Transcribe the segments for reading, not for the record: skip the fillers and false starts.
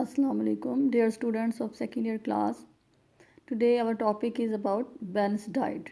Assalamu alaikum, dear students of second year class. Today our topic is about balanced diet.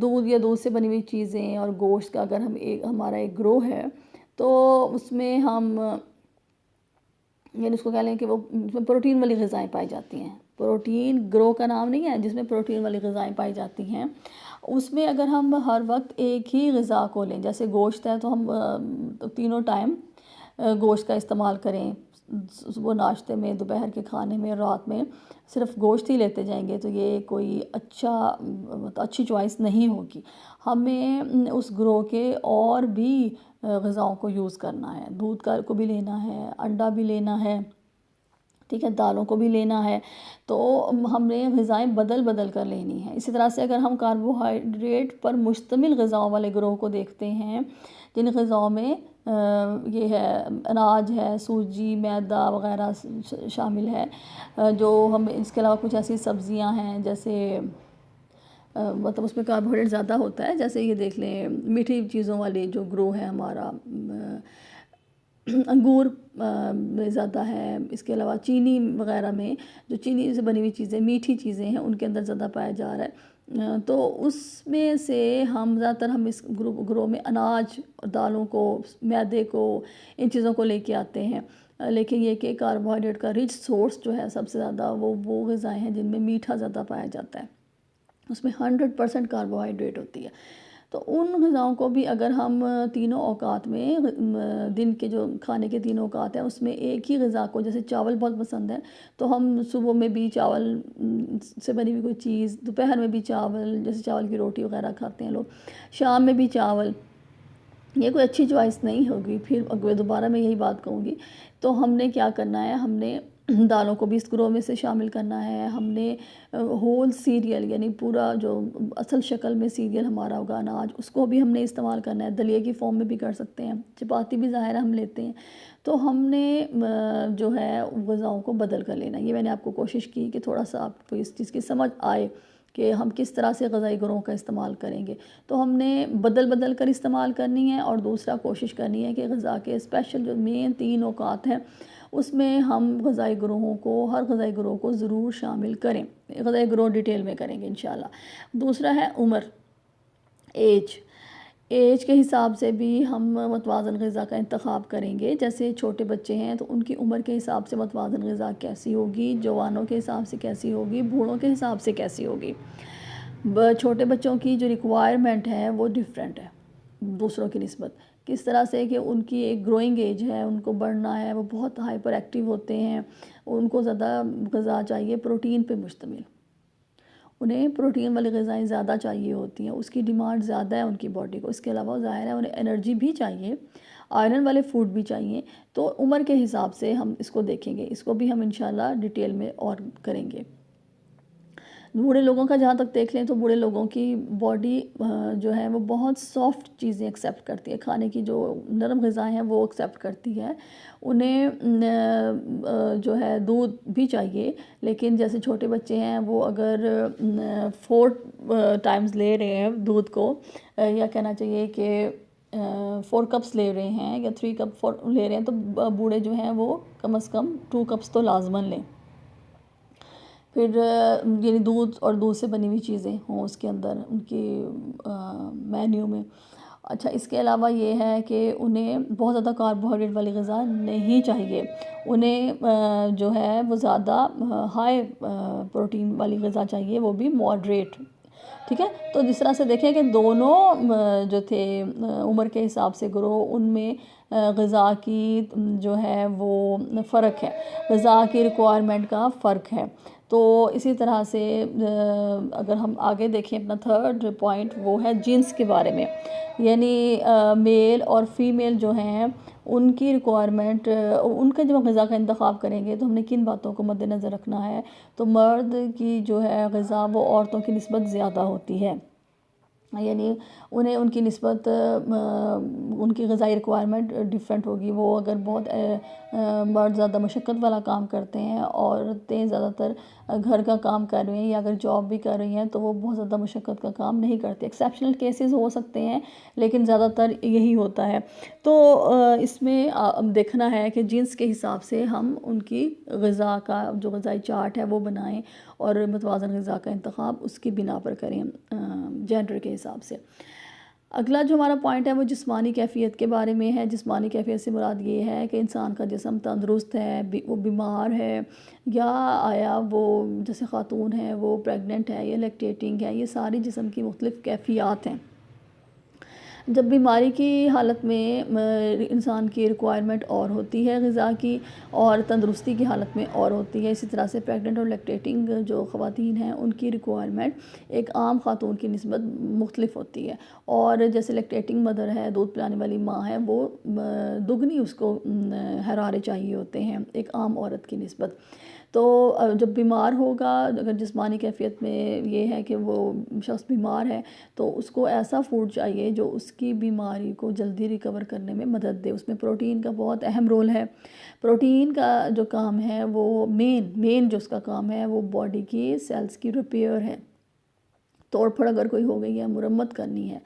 دودھ یا دودھ سے بنی ہوئی چیزیں اور گوشت کا اگر ہمارا ایک گروہ ہے تو اس میں ہم یعنی اس کو کہہ لیں کہ وہ اس میں پروٹین والی غذائیں پائی جاتی ہیں. پروٹین گروہ کا نام نہیں ہے جس میں پروٹین والی غذائیں پائی جاتی ہیں. اس میں اگر ہم ہر وقت ایک ہی غذا کو لیں، جیسے گوشت ہے تو ہم تینوں ٹائم گوشت کا استعمال کریں، صبح ناشتے میں، دوپہر کے کھانے میں، رات میں صرف گوشت ہی لیتے جائیں گے تو یہ کوئی اچھی چوائس نہیں ہوگی. ہمیں اس گروہ کے اور بھی غذاؤں کو یوز کرنا ہے. دودھ کو بھی لینا ہے، انڈا بھی لینا ہے، ٹھیک ہے، دالوں کو بھی لینا ہے. تو ہم نے غذائیں بدل کر لینی ہیں. اسی طرح سے اگر ہم کاربوہائیڈریٹ پر مشتمل غذاؤں والے گروہ کو دیکھتے ہیں، جن غذاؤں میں یہ ہے اناج ہے، سوجی، میدا وغیرہ شامل ہے، جو ہم اس کے علاوہ کچھ ایسی سبزیاں ہیں جیسے مطلب اس میں کاربوہائیڈریٹ زیادہ ہوتا ہے، جیسے یہ دیکھ لیں میٹھی چیزوں والے جو گروہ ہے ہمارا، انگور میں زیادہ ہے. اس کے علاوہ چینی وغیرہ میں، جو چینی سے بنی ہوئی چیزیں، میٹھی چیزیں ہیں، ان کے اندر زیادہ پایا جا رہا ہے. تو اس میں سے ہم زیادہ تر ہم اس گروہ میں اناج، دالوں کو، میدے کو، ان چیزوں کو لے کے آتے ہیں. لیکن یہ کہ کاربوہائیڈریٹ کا رچ سورس جو ہے سب سے زیادہ وہ غذائیں ہیں جن میں میٹھا زیادہ پایا جاتا ہے. اس میں 100% کاربوہائیڈریٹ ہوتی ہے. تو ان غذاؤں کو بھی اگر ہم تینوں اوقات میں، دن کے جو کھانے کے تینوں اوقات ہیں، اس میں ایک ہی غذا کو، جیسے چاول بہت پسند ہے تو ہم صبح میں بھی چاول سے بنی ہوئی کوئی چیز، دوپہر میں بھی چاول، جیسے چاول کی روٹی وغیرہ کھاتے ہیں لوگ، شام میں بھی چاول، یہ کوئی اچھی چوائس نہیں ہوگی. پھر دوبارہ میں یہی بات کہوں گی. تو ہم نے کیا کرنا ہے، ہم نے دالوں کو بھی اس گروہ میں سے شامل کرنا ہے. ہم نے ہول سیریل، یعنی پورا جو اصل شکل میں سیریل ہمارا ہوگا، اناج، اس کو بھی ہم نے استعمال کرنا ہے. دلیے کی فارم میں بھی کر سکتے ہیں، چپاتی بھی ظاہر ہم لیتے ہیں. تو ہم نے جو ہے غذاؤں کو بدل کر لینا. یہ میں نے آپ کو کوشش کی کہ تھوڑا سا آپ کو اس چیز کی سمجھ آئے کہ ہم کس طرح سے غذائی گروہوں کا استعمال کریں گے. تو ہم نے بدل کر استعمال کرنی ہے. اور دوسرا کوشش کرنی ہے کہ غذا کے اسپیشل جو مین 3 اوقات ہیں اس میں ہم غذائی گروہوں کو، ہر غذائی گروہ کو ضرور شامل کریں. غذائی گروہ ڈیٹیل میں کریں گے انشاءاللہ. دوسرا ہے عمر، ایج کے حساب سے بھی ہم متوازن غذا کا انتخاب کریں گے. جیسے چھوٹے بچے ہیں تو ان کی عمر کے حساب سے متوازن غذا کیسی ہوگی، جوانوں کے حساب سے کیسی ہوگی، بوڑھوں کے حساب سے کیسی ہوگی. چھوٹے بچوں کی جو ریکوائرمنٹ ہے وہ ڈیفرنٹ ہے دوسروں کی نسبت. کس طرح سے کہ ان کی ایک گروئنگ ایج ہے، ان کو بڑھنا ہے، وہ بہت ہائپر ایکٹیو ہوتے ہیں، ان کو زیادہ غذا چاہیے پروٹین پہ مشتمل. انہیں پروٹین والی غذائیں زیادہ چاہیے ہوتی ہیں، اس کی ڈیمانڈ زیادہ ہے ان کی باڈی کو. اس کے علاوہ ظاہر ہے انہیں انرجی بھی چاہیے، آئرن والے فوڈ بھی چاہیے. تو عمر کے حساب سے ہم اس کو دیکھیں گے. اس کو بھی ہم انشاءاللہ ڈیٹیل میں اور کریں گے. بوڑھے لوگوں کا جہاں تک دیکھ لیں تو بوڑھے لوگوں کی باڈی جو ہے وہ بہت سافٹ چیزیں ایکسیپٹ کرتی ہے، کھانے کی جو نرم غذائیں ہیں وہ ایکسیپٹ کرتی ہے. انہیں جو ہے دودھ بھی چاہیے، لیکن جیسے چھوٹے بچے ہیں وہ اگر 4 ٹائمز لے رہے ہیں دودھ کو، یا کہنا چاہیے کہ 4 کپس لے رہے ہیں یا 3 کپ لے رہے ہیں، تو بوڑھے جو ہیں وہ کم از کم 2 کپس تو لازماً لیں. پھر یعنی دودھ اور دودھ سے بنی ہوئی چیزیں ہوں اس کے اندر ان کی مینیو میں. اچھا، اس کے علاوہ یہ ہے کہ انہیں بہت زیادہ کاربوہائیڈریٹ والی غذا نہیں چاہیے. انہیں جو ہے وہ زیادہ ہائی پروٹین والی غذا چاہیے، وہ بھی ماڈریٹ. ٹھیک ہے. تو جس طرح سے دیکھیں کہ دونوں جو تھے عمر کے حساب سے گروہ، ان میں غذا کی جو ہے وہ فرق ہے، غذا کی ریکوائرمنٹ کا فرق ہے. تو اسی طرح سے اگر ہم آگے دیکھیں اپنا 3rd پوائنٹ، وہ ہے جنس کے بارے میں. یعنی میل اور فیمیل جو ہیں ان کی ریکوائرمنٹ، ان کا جب ہم غذا کا انتخاب کریں گے تو ہم نے کن باتوں کو مد نظر رکھنا ہے. تو مرد کی جو ہے غذا وہ عورتوں کی نسبت زیادہ ہوتی ہے. یعنی انہیں ان کی نسبت ان کی غذائی ریکوائرمنٹ ڈفرینٹ ہوگی. وہ اگر بہت مرد زیادہ مشقت والا کام کرتے ہیں، عورتیں زیادہ تر گھر کا کام کر رہی ہیں یا اگر جاب بھی کر رہی ہیں تو وہ بہت زیادہ مشقت کا کام نہیں کرتے. ایکسیپشنل کیسز ہو سکتے ہیں لیکن زیادہ تر یہی ہوتا ہے. تو اس میں دیکھنا ہے کہ جنس کے حساب سے ہم ان کی غذا کا جو غذائی چارٹ ہے وہ بنائیں اور متوازن غذا کا انتخاب اس کی بنا پر کریں جینڈر کے حساب سے. اگلا جو ہمارا پوائنٹ ہے وہ جسمانی کیفیت کے بارے میں ہے. جسمانی کیفیت سے مراد یہ ہے کہ انسان کا جسم تندرست ہے، وہ بیمار ہے، یا آیا وہ جیسے خاتون ہے وہ پریگننٹ ہے یا لیکٹیٹنگ ہے. یہ ساری جسم کی مختلف کیفیات ہیں. جب بیماری کی حالت میں انسان کی ریکوائرمنٹ اور ہوتی ہے غذا کی، اور تندرستی کی حالت میں اور ہوتی ہے. اسی طرح سے پریگننٹ اور لیکٹیٹنگ جو خواتین ہیں ان کی ریکوائرمنٹ ایک عام خاتون کی نسبت مختلف ہوتی ہے. اور جیسے لیکٹیٹنگ مدر ہے، دودھ پلانے والی ماں ہے، وہ دگنی اس کو حرارے چاہیے ہوتے ہیں ایک عام عورت کی نسبت. تو جب بیمار ہوگا، اگر جسمانی کیفیت میں یہ ہے کہ وہ شخص بیمار ہے تو اس کو ایسا فوڈ چاہیے جو اس کی بیماری کو جلدی ریکور کرنے میں مدد دے. اس میں پروٹین کا بہت اہم رول ہے. پروٹین کا جو کام ہے وہ مین جو اس کا کام ہے وہ باڈی کی سیلز کی ریپیئر ہے. توڑ پھوڑ اگر کوئی ہو گئی ہے، مرمت کرنی ہے.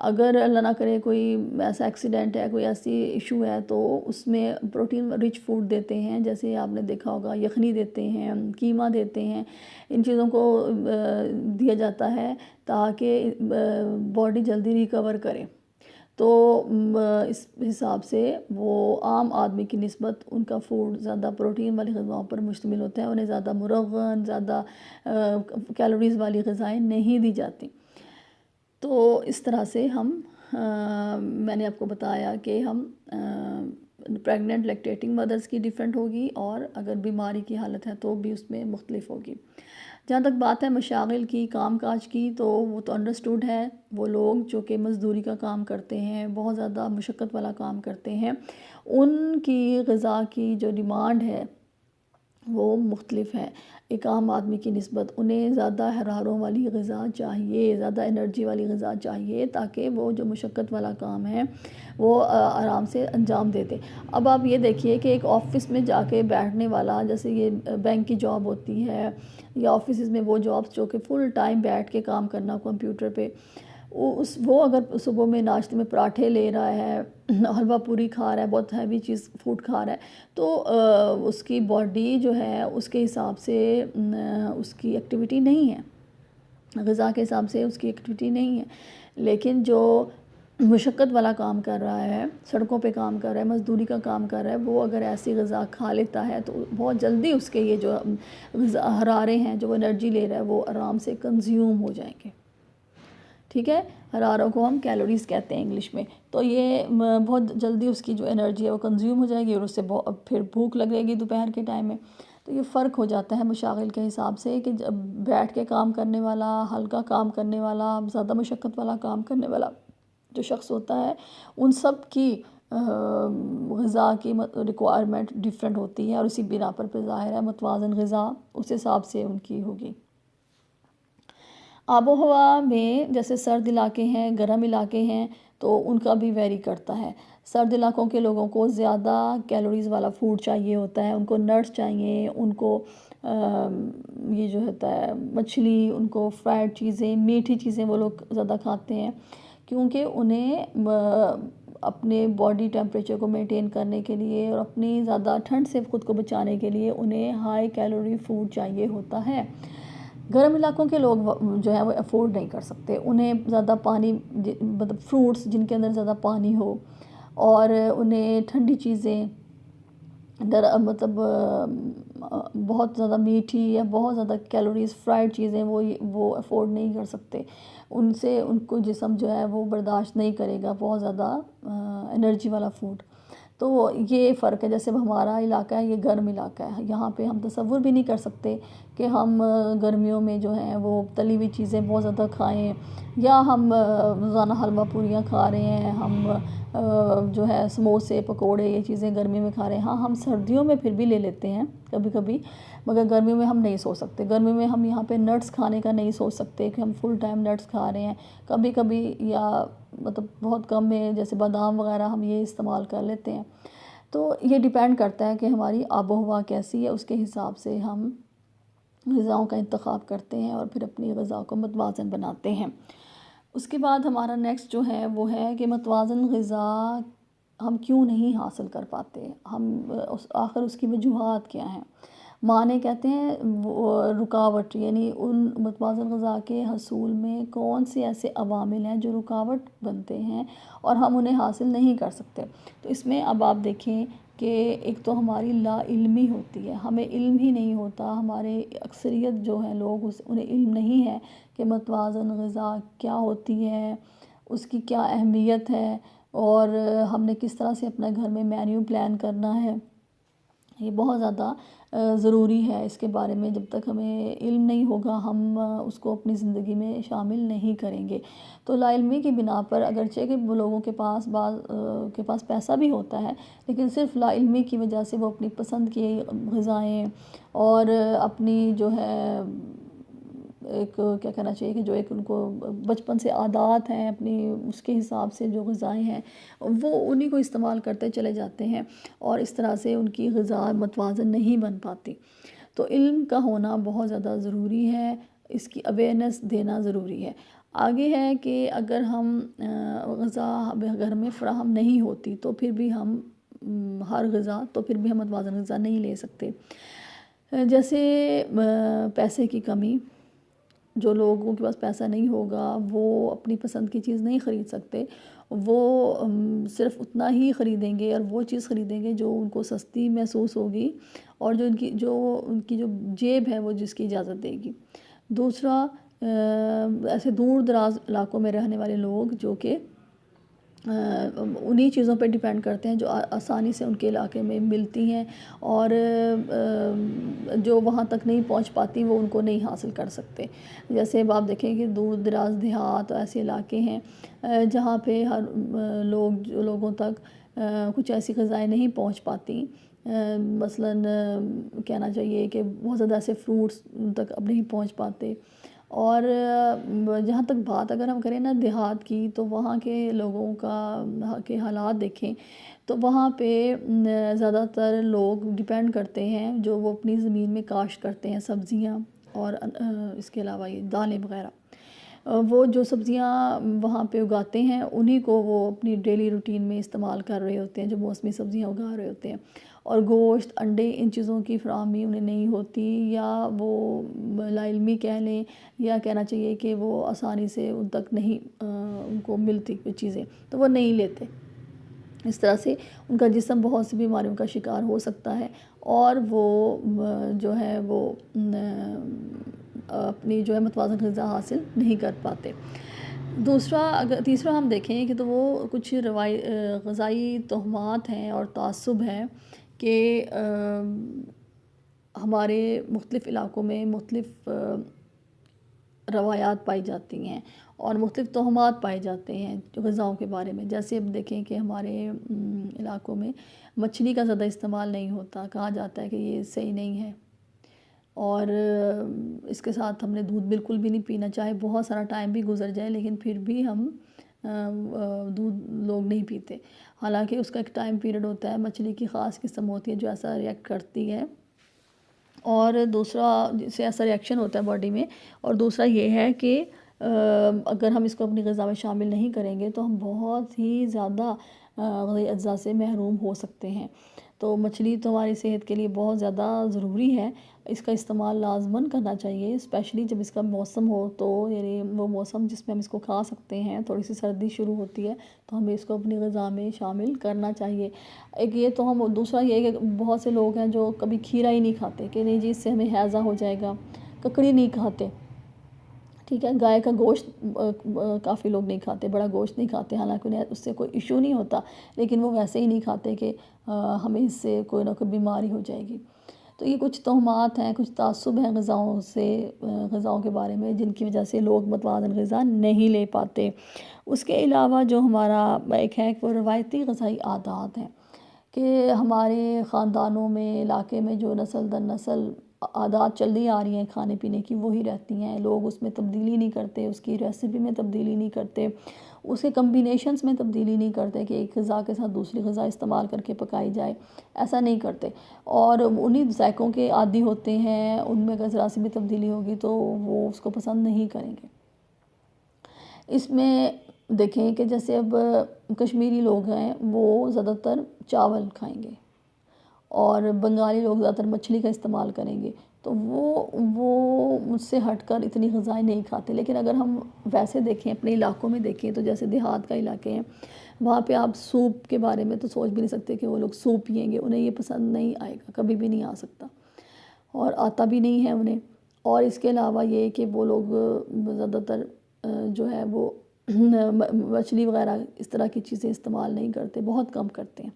اگر اللہ نہ کرے کوئی ایسا ایکسیڈنٹ ہے، کوئی ایسی ایشو ہے تو اس میں پروٹین رچ فوڈ دیتے ہیں. جیسے آپ نے دیکھا ہوگا یخنی دیتے ہیں، قیمہ دیتے ہیں. ان چیزوں کو دیا جاتا ہے تاکہ باڈی جلدی ریکور کرے. تو اس حساب سے وہ عام آدمی کی نسبت ان کا فوڈ زیادہ پروٹین والی غذاؤں پر مشتمل ہوتا ہے. انہیں زیادہ مرغن، زیادہ کیلوریز والی غذائیں نہیں دی جاتی. تو اس طرح سے میں نے آپ کو بتایا کہ ہم پریگننٹ لیکٹیٹنگ مدرز کی ڈیفرنٹ ہوگی، اور اگر بیماری کی حالت ہے تو بھی اس میں مختلف ہوگی. جہاں تک بات ہے مشاغل کی، کام کاج کی، تو وہ تو انڈرسٹوڈ ہے. وہ لوگ جو کہ مزدوری کا کام کرتے ہیں، بہت زیادہ مشقت والا کام کرتے ہیں، ان کی غذا کی جو ڈیمانڈ ہے وہ مختلف ہے ایک عام آدمی کی نسبت. انہیں زیادہ حراروں والی غذا چاہیے، زیادہ انرجی والی غذا چاہیے تاکہ وہ جو مشقت والا کام ہے وہ آرام سے انجام دیتے. اب آپ یہ دیکھیے کہ ایک آفس میں جا کے بیٹھنے والا، جیسے یہ بینک کی جاب ہوتی ہے یا آفیسز میں وہ جابس جو کہ فل ٹائم بیٹھ کے کام کرنا کمپیوٹر پہ، وہ اگر صبح میں ناشتے میں پراٹھے لے رہا ہے، حلوہ پوری کھا رہا ہے، بہت ہیوی چیز فوڈ کھا رہا ہے، تو اس کی باڈی جو ہے اس کے حساب سے اس کی ایکٹیویٹی نہیں ہے، غذا کے حساب سے اس کی ایکٹیویٹی نہیں ہے. لیکن جو مشقت والا کام کر رہا ہے، سڑکوں پہ کام کر رہا ہے، مزدوری کا کام کر رہا ہے، وہ اگر ایسی غذا کھا لیتا ہے تو بہت جلدی اس کے یہ جو حرارے ہیں، جو وہ انرجی لے رہا ہے، وہ آرام سے کنزیوم ہو جائیں گے. ٹھیک ہے، حراروں کو ہم کیلوریز کہتے ہیں انگلش میں. تو یہ بہت جلدی اس کی جو انرجی ہے وہ کنزیوم ہو جائے گی، اور اس سے پھر بھوک لگے گی دوپہر کے ٹائم میں. تو یہ فرق ہو جاتا ہے مشاغل کے حساب سے کہ جب بیٹھ کے کام کرنے والا، ہلکا کام کرنے والا، زیادہ مشقت والا کام کرنے والا جو شخص ہوتا ہے، ان سب کی غذا کی ریکوائرمنٹ ڈیفرنٹ ہوتی ہے، اور اسی بنا پر ظاہر ہے متوازن غذا اس حساب سے ان کی ہوگی. آب و ہوا میں جیسے سرد علاقے ہیں، گرم علاقے ہیں، تو ان کا بھی ویری کرتا ہے. سرد علاقوں کے لوگوں کو زیادہ کیلوریز والا فوڈ چاہیے ہوتا ہے. ان کو نٹس چاہیے، ان کو یہ جو ہوتا ہے مچھلی، ان کو فرائیڈ چیزیں، میٹھی چیزیں وہ لوگ زیادہ کھاتے ہیں، کیونکہ انہیں اپنے باڈی ٹیمپریچر کو مینٹین کرنے کے لیے اور اپنی زیادہ ٹھنڈ سے خود کو بچانے کے لیے انہیں ہائی کیلوری فوڈ چاہیے ہوتا ہے. گرم علاقوں کے لوگ جو ہے وہ افورڈ نہیں کر سکتے. انہیں زیادہ پانی، مطلب فروٹس جن کے اندر زیادہ پانی ہو، اور انہیں ٹھنڈی چیزیں، مطلب بہت زیادہ میٹھی یا بہت زیادہ کیلوریز فرائیڈ چیزیں وہ افورڈ نہیں کر سکتے. ان سے ان کو جسم جو ہے وہ برداشت نہیں کرے گا بہت زیادہ انرجی والا فوڈ. تو یہ فرق ہے. جیسے اب ہمارا علاقہ ہے یہ گرم علاقہ ہے, یہاں پہ ہم تصور بھی نہیں کر سکتے کہ ہم گرمیوں میں جو ہیں وہ تلی ہوئی چیزیں بہت زیادہ کھائیں, یا ہم روزانہ حلوہ پوریاں کھا رہے ہیں, ہم جو ہے سموسے پکوڑے یہ چیزیں گرمی میں کھا رہے ہیں. ہاں ہم سردیوں میں پھر بھی لے لیتے ہیں کبھی کبھی, مگر گرمیوں میں ہم نہیں سوچ سکتے. گرمی میں ہم یہاں پہ نٹس کھانے کا نہیں سوچ سکتے کہ ہم فل ٹائم نٹس کھا رہے ہیں. کبھی کبھی یا مطلب بہت کم میں جیسے بادام وغیرہ ہم یہ استعمال کر لیتے ہیں. تو یہ ڈیپینڈ کرتا ہے کہ ہماری آب و ہوا کیسی ہے, اس کے حساب سے ہم غذاؤں کا انتخاب کرتے ہیں اور پھر اپنی غذا کو متوازن بناتے ہیں. اس کے بعد ہمارا نیکسٹ جو ہے وہ ہے کہ متوازن غذا ہم کیوں نہیں حاصل کر پاتے, آخر اس کی وجوہات کیا ہیں. معنی کہتے ہیں وہ رکاوٹ, یعنی ان متوازن غذا کے حصول میں کون سے ایسے عوامل ہیں جو رکاوٹ بنتے ہیں اور ہم انہیں حاصل نہیں کر سکتے. تو اس میں اب آپ دیکھیں کہ ایک تو ہماری لا علمی ہوتی ہے, ہمیں علم ہی نہیں ہوتا. ہمارے اکثریت جو ہیں لوگ انہیں علم نہیں ہے کہ متوازن غذا کیا ہوتی ہے, اس کی کیا اہمیت ہے, اور ہم نے کس طرح سے اپنے گھر میں مینیو پلان کرنا ہے. یہ بہت زیادہ ضروری ہے. اس کے بارے میں جب تک ہمیں علم نہیں ہوگا ہم اس کو اپنی زندگی میں شامل نہیں کریں گے. تو لا علمی کی بنا پر اگرچہ کہ وہ لوگوں کے پاس کے پاس پیسہ بھی ہوتا ہے, لیکن صرف لا علمی کی وجہ سے وہ اپنی پسند کی غذائیں اور اپنی جو ہے ایک کیا کہنا چاہیے کہ جو ایک ان کو بچپن سے عادات ہیں اپنی, اس کے حساب سے جو غذائیں ہیں وہ انہی کو استعمال کرتے چلے جاتے ہیں, اور اس طرح سے ان کی غذا متوازن نہیں بن پاتی. تو علم کا ہونا بہت زیادہ ضروری ہے, اس کی اویئرنیس دینا ضروری ہے. آگے ہے کہ اگر ہم غذا گھر میں فراہم نہیں ہوتی تو پھر بھی ہم متوازن غذا نہیں لے سکتے. جیسے پیسے کی کمی, جو لوگوں کے پاس پیسہ نہیں ہوگا وہ اپنی پسند کی چیز نہیں خرید سکتے, وہ صرف اتنا ہی خریدیں گے اور وہ چیز خریدیں گے جو ان کو سستی محسوس ہوگی اور جو ان کی جو جیب ہے وہ جس کی اجازت دے گی. دوسرا, ایسے دور دراز علاقوں میں رہنے والے لوگ جو کہ انہی چیزوں پہ ڈیپینڈ کرتے ہیں جو آسانی سے ان کے علاقے میں ملتی ہیں, اور جو وہاں تک نہیں پہنچ پاتی وہ ان کو نہیں حاصل کر سکتے. جیسے اب آپ دیکھیں کہ دور دراز دیہات ایسے علاقے ہیں جہاں پہ لوگوں تک کچھ ایسی غذائیں نہیں پہنچ پاتی. مثلاً کہنا چاہیے کہ بہت زیادہ ایسے فروٹس ان تک اب نہیں پہنچ پاتے. اور جہاں تک بات اگر ہم کریں نا دیہات کی, تو وہاں کے لوگوں کے حالات دیکھیں تو وہاں پہ زیادہ تر لوگ ڈیپینڈ کرتے ہیں جو وہ اپنی زمین میں کاشت کرتے ہیں, سبزیاں اور اس کے علاوہ یہ دالیں وغیرہ. وہ جو سبزیاں وہاں پہ اگاتے ہیں انہی کو وہ اپنی ڈیلی روٹین میں استعمال کر رہے ہوتے ہیں, جو موسمی سبزیاں اگا رہے ہوتے ہیں. اور گوشت, انڈے, ان چیزوں کی فراہمی انہیں نہیں ہوتی, یا وہ لا علمی کہہ لیں, یا کہنا چاہیے کہ وہ آسانی سے ان تک نہیں ان کو ملتی کوئی چیزیں, تو وہ نہیں لیتے. اس طرح سے ان کا جسم بہت سی بیماریوں کا شکار ہو سکتا ہے, اور وہ جو ہے وہ اپنی جو ہے متوازن غذا حاصل نہیں کر پاتے. تیسرا ہم دیکھیں کہ تو وہ کچھ غذائی توہمات ہیں اور تعصب ہے کہ ہمارے مختلف علاقوں میں مختلف روایات پائی جاتی ہیں اور مختلف توہمات پائے جاتے ہیں غذاؤں کے بارے میں. جیسے اب دیکھیں کہ ہمارے علاقوں میں مچھلی کا زیادہ استعمال نہیں ہوتا, کہا جاتا ہے کہ یہ صحیح نہیں ہے, اور اس کے ساتھ ہم نے دودھ بالکل بھی نہیں پینا, چاہے بہت سارا ٹائم بھی گزر جائے لیکن پھر بھی ہم دودھ لوگ نہیں پیتے. حالانکہ اس کا ایک ٹائم پیریڈ ہوتا ہے, مچھلی کی خاص قسم ہوتی ہے جو ایسا ریئیکٹ کرتی ہے, اور دوسرا جسے ایسا ریئیکشن ہوتا ہے باڈی میں. اور دوسرا یہ ہے کہ اگر ہم اس کو اپنی غذا میں شامل نہیں کریں گے تو ہم بہت ہی زیادہ غذائی اجزاء سے محروم ہو سکتے ہیں. تو مچھلی تو ہماری صحت کے لیے بہت زیادہ ضروری ہے, اس کا استعمال لازماً کرنا چاہیے, اسپیشلی جب اس کا موسم ہو, تو یعنی وہ موسم جس میں ہم اس کو کھا سکتے ہیں. تھوڑی سی سردی شروع ہوتی ہے تو ہمیں اس کو اپنی غذا میں شامل کرنا چاہیے. ایک یہ تو دوسرا یہ کہ بہت سے لوگ ہیں جو کبھی کھیرا ہی نہیں کھاتے کہ نہیں جی اس سے ہمیں ہیضہ ہو جائے گا, ککڑی نہیں کھاتے, ٹھیک ہے، گائے کا گوشت کافی لوگ نہیں کھاتے، بڑا گوشت نہیں کھاتے، حالانکہ انہیں اس سے کوئی ایشو نہیں ہوتا، لیکن وہ ویسے ہی نہیں کھاتے کہ ہمیں اس سے کوئی نہ کوئی بیماری ہو جائے گی۔ تو یہ کچھ توہمات ہیں، کچھ تعصب ہیں غذاؤں کے بارے میں، جن کی وجہ سے لوگ متوازن غذا نہیں لے پاتے۔ اس کے علاوہ جو ہمارا ایک ہے وہ روایتی غذائی عادات ہیں کہ ہمارے خاندانوں میں، علاقے میں جو نسل در نسل عادات چلی آ رہی ہیں کھانے پینے کی، وہی رہتی ہیں، لوگ اس میں تبدیلی نہیں کرتے، اس کی ریسیپی میں تبدیلی نہیں کرتے، اس کے کمبینیشنز میں تبدیلی نہیں کرتے کہ ایک غذا کے ساتھ دوسری غذا استعمال کر کے پکائی جائے، ایسا نہیں کرتے، اور انہی ذائقوں کے عادی ہوتے ہیں، ان میں اگر ذرا سی بھی تبدیلی ہوگی تو وہ اس کو پسند نہیں کریں گے۔ اس میں دیکھیں کہ جیسے اب کشمیری لوگ ہیں وہ زیادہ تر چاول کھائیں گے، اور بنگالی لوگ زیادہ تر مچھلی کا استعمال کریں گے، تو وہ مجھ سے ہٹ کر اتنی غذائیں نہیں کھاتے۔ لیکن اگر ہم ویسے دیکھیں، اپنے علاقوں میں دیکھیں، تو جیسے دیہات کا علاقے ہیں، وہاں پہ آپ سوپ کے بارے میں تو سوچ بھی نہیں سکتے کہ وہ لوگ سوپ پئیں گے، انہیں یہ پسند نہیں آئے گا، کبھی بھی نہیں آ سکتا، اور آتا بھی نہیں ہے انہیں۔ اور اس کے علاوہ یہ کہ وہ لوگ زیادہ تر جو ہے وہ مچھلی وغیرہ اس طرح کی چیزیں استعمال نہیں کرتے، بہت کم کرتے ہیں۔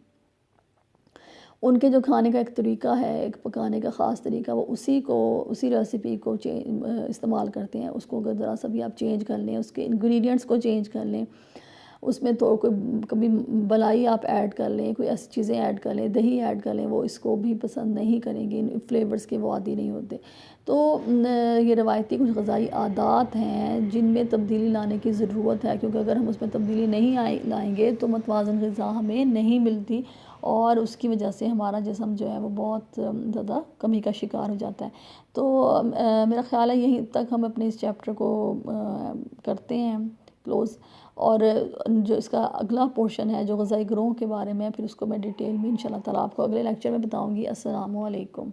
ان کے جو کھانے کا ایک طریقہ ہے، ایک پکانے کا خاص طریقہ، وہ اسی ریسیپی کو استعمال کرتے ہیں۔ اس کو اگر ذرا سا بھی آپ چینج کر لیں، اس کے انگریڈینٹس کو چینج کر لیں، اس میں تو کبھی بلائی آپ ایڈ کر لیں، کوئی ایسی چیزیں ایڈ کر لیں، دہی ایڈ کر لیں، وہ اس کو بھی پسند نہیں کریں گے، ان فلیورز کے وہ عادی نہیں ہوتے۔ تو یہ روایتی کچھ غذائی عادات ہیں جن میں تبدیلی لانے کی ضرورت ہے، کیونکہ اگر ہم اس میں تبدیلی نہیں لائیں گے تو متوازن غذا ہمیں نہیں ملتی، اور اس کی وجہ سے ہمارا جسم جو ہے وہ بہت زیادہ کمی کا شکار ہو جاتا ہے۔ تو میرا خیال ہے یہیں تک ہم اپنے اس چیپٹر کو کرتے ہیں کلوز، اور جو اس کا اگلا پورشن ہے جو غذائی گروہ کے بارے میں، پھر اس کو میں ڈیٹیل میں انشاءاللہ تعالیٰ آپ کو اگلے لیکچر میں بتاؤں گی۔ السلام علیکم۔